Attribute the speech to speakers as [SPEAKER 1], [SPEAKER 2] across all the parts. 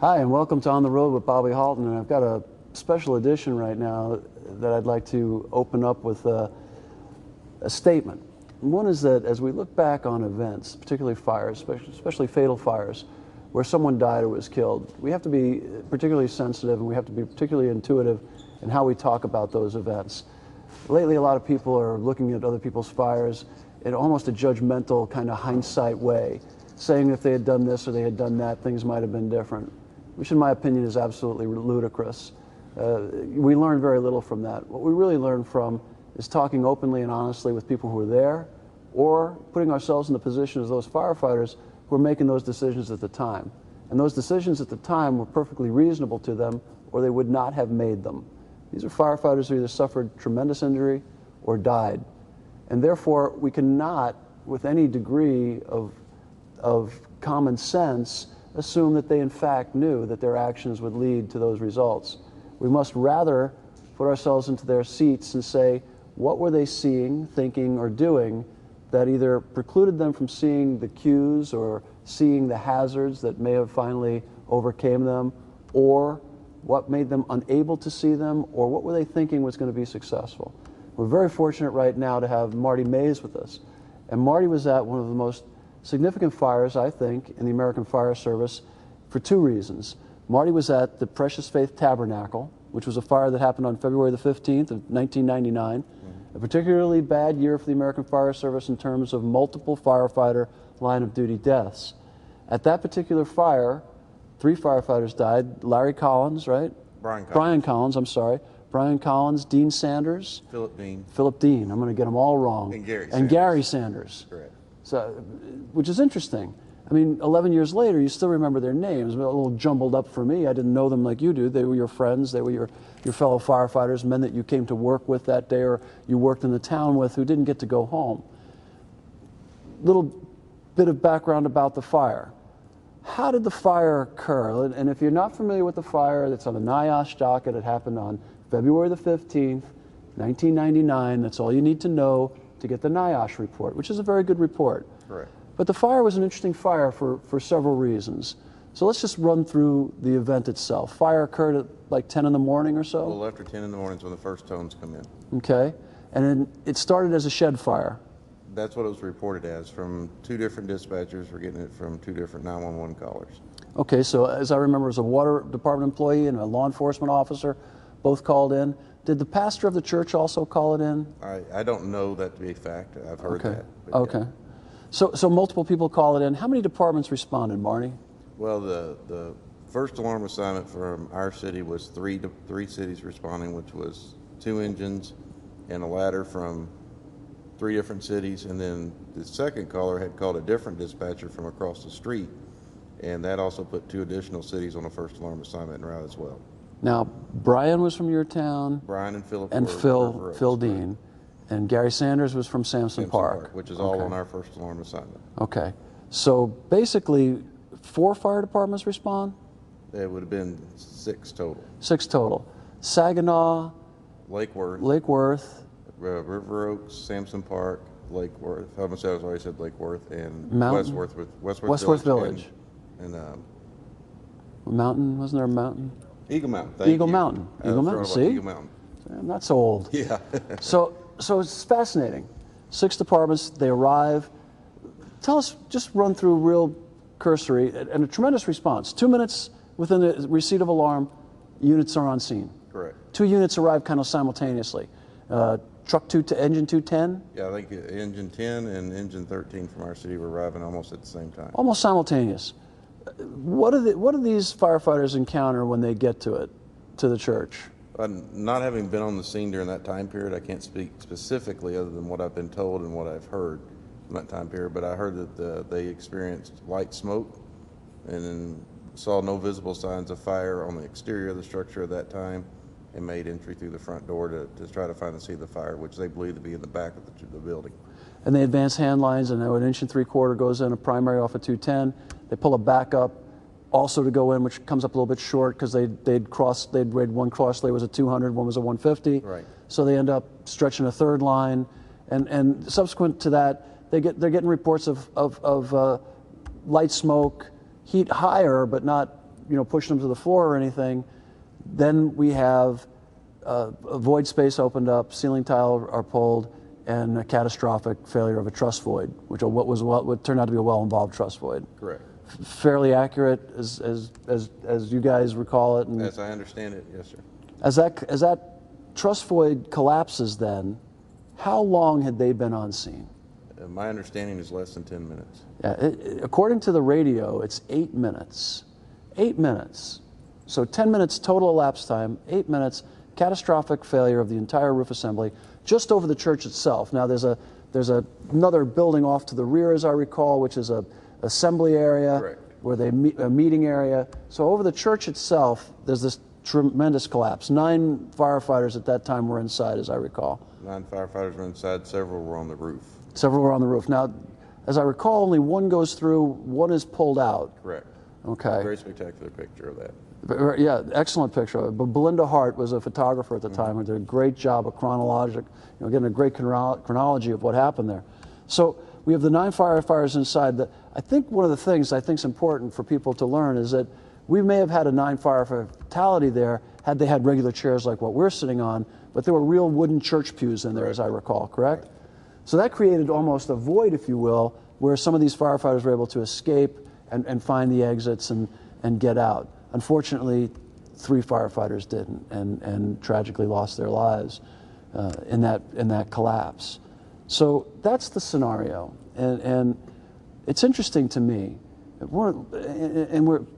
[SPEAKER 1] Hi, and welcome to On the Road with Bobby Halton. And I've got a special edition right now that I'd like to open up with a statement. One is that as we look back on events, particularly fires, especially fatal fires, where someone died or was killed, we have to be particularly sensitive and we have to be particularly intuitive in how we talk about those events. Lately, a lot of people are looking at other people's fires in almost a judgmental kind of hindsight way, saying if they had done this or they had done that, things might have been different, which in my opinion is absolutely ludicrous. We learn very little from that. What we really learn from is talking openly and honestly with people who were there, or putting ourselves in the position of those firefighters who were making those decisions at the time. And those decisions at the time were perfectly reasonable to them, or they would not have made them. These are firefighters who either suffered tremendous injury or died. And therefore, we cannot, with any degree of common sense, assume that they in fact knew that their actions would lead to those results. We must rather put ourselves into their seats and say, what were they seeing, thinking, or doing that either precluded them from seeing the cues or seeing the hazards that may have finally overcame them, or what made them unable to see them, or what were they thinking was going to be successful. We're very fortunate right now to have Marty Mays with us. And Marty was at one of the most significant fires, I think, in the American Fire Service for two reasons. Marty was at the Precious Faith Tabernacle, which was a fire that happened on February the 15th of 1999, a particularly bad year for the American Fire Service in terms of multiple firefighter line-of-duty deaths. At that particular fire, 3 firefighters died. Larry Collins, right? Brian Collins, I'm sorry. Brian Collins, Dean Sanders.
[SPEAKER 2] Philip
[SPEAKER 1] Dean. I'm going to get them all wrong.
[SPEAKER 2] And
[SPEAKER 1] Gary Sanders.
[SPEAKER 2] Correct.
[SPEAKER 1] So, which is interesting. I mean, 11 years later, you still remember their names. A little jumbled up for me. I didn't know them like you do. They were your friends. They were your fellow firefighters, men that you came to work with that day or you worked in the town with who didn't get to go home. Little bit of background about the fire. How did the fire occur? And if you're not familiar with the fire that's on the NIOSH docket, it happened on February the 15th, 1999. That's all you need to know to get the NIOSH report, which is a very good report.
[SPEAKER 2] Correct.
[SPEAKER 1] But the fire was an interesting fire for several reasons. So let's just run through the event itself. Fire occurred at like 10 in the morning or so?
[SPEAKER 2] A little after 10 in the morning is when the first tones come in.
[SPEAKER 1] Okay. And then it started as a shed fire.
[SPEAKER 2] That's what it was reported as from 2 different dispatchers. We're getting it from 2 different 911 callers.
[SPEAKER 1] Okay, so as I remember, it was a water department employee and a law enforcement officer, both called in. Did the pastor of the church also call it in?
[SPEAKER 2] I don't know that to be a fact. I've heard that.
[SPEAKER 1] Okay.
[SPEAKER 2] Yeah.
[SPEAKER 1] So multiple people call it in. How many departments responded, Marty?
[SPEAKER 2] Well, the first alarm assignment from our city was three cities responding, which was 2 engines and a ladder from 3 different cities. And then the second caller had called a different dispatcher from across the street, and that also put 2 additional cities on the first alarm assignment en route as well.
[SPEAKER 1] Now, Brian was from your town.
[SPEAKER 2] Brian and Philip.
[SPEAKER 1] And Phil Dean. And Gary Sanders was from Sampson Park.
[SPEAKER 2] Which is all on our first alarm assignment.
[SPEAKER 1] Okay. So basically, 4 fire departments respond?
[SPEAKER 2] It would have been 6 total.
[SPEAKER 1] 6 total. Saginaw,
[SPEAKER 2] Lake
[SPEAKER 1] Worth,
[SPEAKER 2] River Oaks, Sampson Park, Lake Worth. I already said Lake Worth, and
[SPEAKER 1] Mountain?
[SPEAKER 2] Westworth Village. And
[SPEAKER 1] Mountain, wasn't there a mountain?
[SPEAKER 2] Eagle Mountain. Thank you.
[SPEAKER 1] Eagle Mountain. See?
[SPEAKER 2] Eagle Mountain.
[SPEAKER 1] I'm not so old.
[SPEAKER 2] Yeah.
[SPEAKER 1] So it's fascinating. 6 departments, they arrive. Tell us, just run through real cursory, and a tremendous response. 2 minutes within the receipt of alarm, units are on scene.
[SPEAKER 2] Correct.
[SPEAKER 1] 2 units arrive kind of simultaneously. Truck 2 to engine 210?
[SPEAKER 2] Yeah, I think engine 10 and engine 13 from our city were arriving almost at the same time.
[SPEAKER 1] Almost simultaneous. What do these firefighters encounter when they get to the church?
[SPEAKER 2] Not having been on the scene during that time period, I can't speak specifically other than what I've been told and what I've heard from that time period, but I heard that they experienced light smoke and then saw no visible signs of fire on the exterior of the structure at that time, and made entry through the front door to try to find the seat of the fire, which they believe to be in the back of the building. And
[SPEAKER 1] they advance hand lines, and an 1 3/4 inch goes in, a primary off of 210. They pull a backup also to go in, which comes up a little bit short because they'd read one cross lay was a 200, one was a 150.
[SPEAKER 2] Right.
[SPEAKER 1] So they end up stretching a 3rd line, and subsequent to that, they're getting reports of light smoke, heat higher, but not pushing them to the floor or anything. Then we have a void space opened up, ceiling tile are pulled, and a catastrophic failure of a truss void, which what turned out to be a well-involved truss void.
[SPEAKER 2] Correct.
[SPEAKER 1] Fairly accurate as you guys recall it. And
[SPEAKER 2] as I understand it, yes, sir.
[SPEAKER 1] As that truss void collapses, then how long had they been on scene?
[SPEAKER 2] My understanding is less than 10 minutes.
[SPEAKER 1] Yeah, according to the radio, it's 8 minutes. 8 minutes. So 10 minutes total elapsed time, 8 minutes, catastrophic failure of the entire roof assembly just over the church itself. Now there's another building off to the rear, as I recall, which is a assembly area.
[SPEAKER 2] Correct.
[SPEAKER 1] Where they meet, a meeting area. So over the church itself, there's this tremendous collapse. 9 firefighters at that time were inside, as I recall.
[SPEAKER 2] 9 firefighters were inside, several were on the roof.
[SPEAKER 1] Several were on the roof. Now, as I recall, only one goes through, one is pulled out.
[SPEAKER 2] Correct.
[SPEAKER 1] Okay.
[SPEAKER 2] Very spectacular picture of that.
[SPEAKER 1] Yeah, excellent picture of it. But Belinda Hart was a photographer at the time and did a great job of getting a great chronology of what happened there. So we have the 9 firefighters inside. I think one of the things I think is important for people to learn is that we may have had a 9 firefighter fatality there had they had regular chairs like what we're sitting on, but there were real wooden church pews in there, as I recall, correct? So that created almost a void, if you will, where some of these firefighters were able to escape and find the exits and get out. Unfortunately, 3 firefighters didn't and tragically lost their lives in that collapse. So that's the scenario, and it's interesting to me.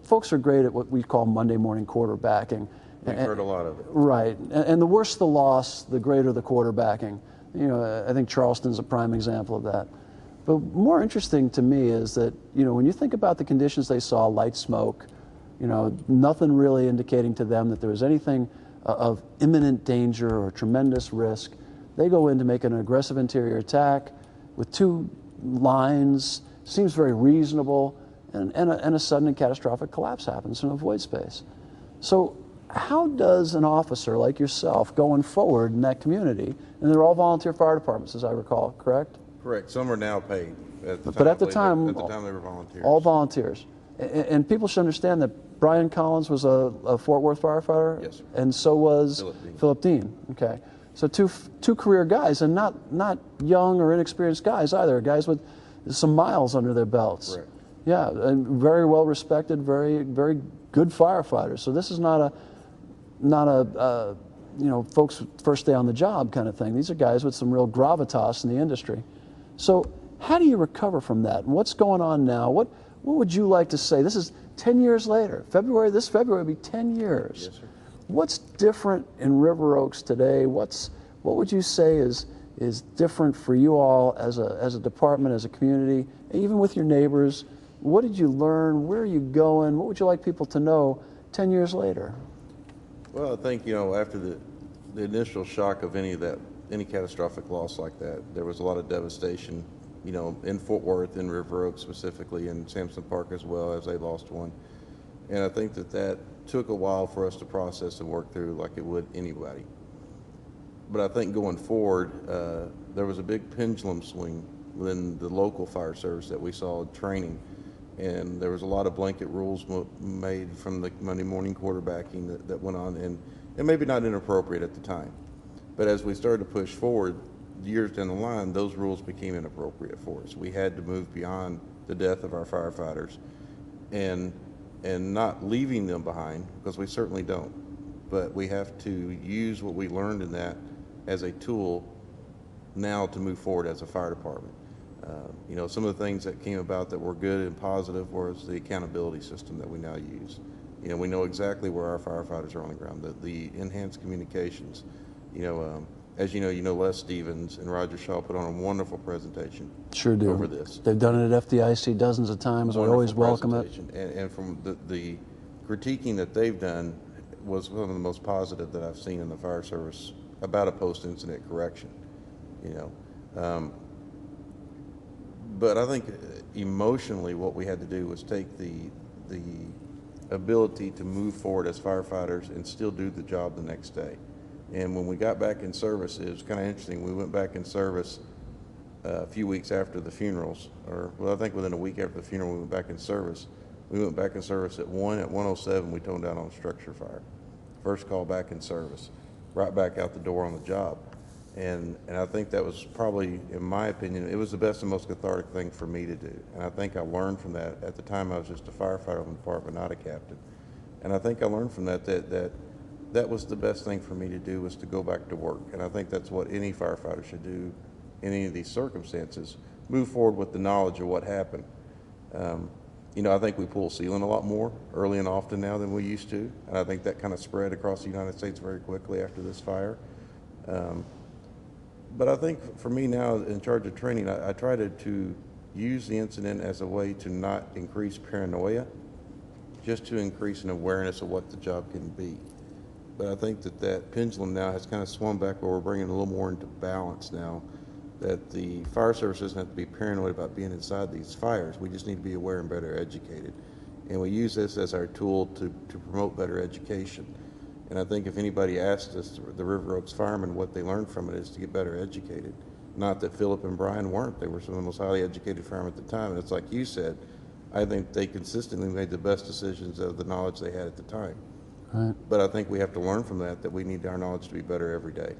[SPEAKER 1] Folks are great at what we call Monday morning quarterbacking.
[SPEAKER 2] We've heard a lot of it.
[SPEAKER 1] Right, and the worse the loss, the greater the quarterbacking. I think Charleston's a prime example of that. But more interesting to me is that, when you think about the conditions they saw, light smoke, nothing really indicating to them that there was anything of imminent danger or tremendous risk. They go in to make an aggressive interior attack with 2 lines, seems very reasonable, and a sudden and catastrophic collapse happens in a void space. So how does an officer like yourself going forward in that community, and they're all volunteer fire departments, as I recall, correct?
[SPEAKER 2] Correct. Some are now paid.
[SPEAKER 1] But at the time
[SPEAKER 2] they were volunteers.
[SPEAKER 1] All volunteers. And people should understand that Brian Collins was a Fort Worth firefighter.
[SPEAKER 2] Yes, sir.
[SPEAKER 1] And so was Philip Dean. Okay. So two career guys, and not young or inexperienced guys either. Guys with some miles under their belts.
[SPEAKER 2] Correct.
[SPEAKER 1] Yeah, and very well respected, very very good firefighters. So this is not a folks first day on the job kind of thing. These are guys with some real gravitas in the industry. So how do you recover from that? And what's going on now? What would you like to say? This is 10 years later. This February will be 10 years.
[SPEAKER 2] Yes, sir.
[SPEAKER 1] What's different in River Oaks today? What would you say is different for you all as a department, as a community, even with your neighbors? What did you learn? Where are you going? What would you like people to know 10 years later?
[SPEAKER 2] Well, I think, after the initial shock of any catastrophic loss like that, there was a lot of devastation, in Fort Worth, in River Oaks specifically, and Sampson Park as well, as they lost one. And I think that took a while for us to process and work through like it would anybody. But I think going forward, there was a big pendulum swing within the local fire service that we saw training. And there was a lot of blanket rules made from the Monday morning quarterbacking that went on, and maybe not inappropriate at the time. But as we started to push forward, years down the line, those rules became inappropriate for us. We had to move beyond the death of our firefighters and not leaving them behind, because we certainly don't. But we have to use what we learned in that as a tool now to move forward as a fire department. Some of the things that came about that were good and positive was the accountability system that we now use. We know exactly where our firefighters are on the ground, the enhanced communications. As you know, Les Stevens and Roger Shaw put on a wonderful presentation.
[SPEAKER 1] Sure do.
[SPEAKER 2] Over this.
[SPEAKER 1] They've done it at FDIC dozens of times. We always welcome it.
[SPEAKER 2] And from the critiquing that they've done was one of the most positive that I've seen in the fire service about a post-incident correction. But I think emotionally what we had to do was take the ability to move forward as firefighters and still do the job the next day. And when we got back in service, it was kind of interesting. We went back in service a few weeks after the funerals, I think within a week after the funeral we went back in service. We went back in service at 1. At 1:07, we toned down on a structure fire. First call back in service, right back out the door on the job. And I think that was probably, in my opinion, it was the best and most cathartic thing for me to do. And I think I learned from that. At the time, I was just a firefighter in the department, not a captain. And I think I learned from that was the best thing for me to do, was to go back to work. And I think that's what any firefighter should do in any of these circumstances. Move forward with the knowledge of what happened. I think we pull ceiling a lot more early and often now than we used to. And I think that kind of spread across the United States very quickly after this fire. But I think for me now, in charge of training, I try to use the incident as a way to not increase paranoia, just to increase an awareness of what the job can be. But I think that pendulum now has kind of swung back, where we're bringing a little more into balance now, that the fire service doesn't have to be paranoid about being inside these fires. We just need to be aware and better educated. And we use this as our tool to promote better education. And I think if anybody asked us, the River Oaks firemen, what they learned from it, is to get better educated. Not that Philip and Brian weren't. They were some of the most highly educated firemen at the time. And it's like you said, I think they consistently made the best decisions of the knowledge they had at the time.
[SPEAKER 1] Right.
[SPEAKER 2] But I think we have to learn from that we need our knowledge to be better every day.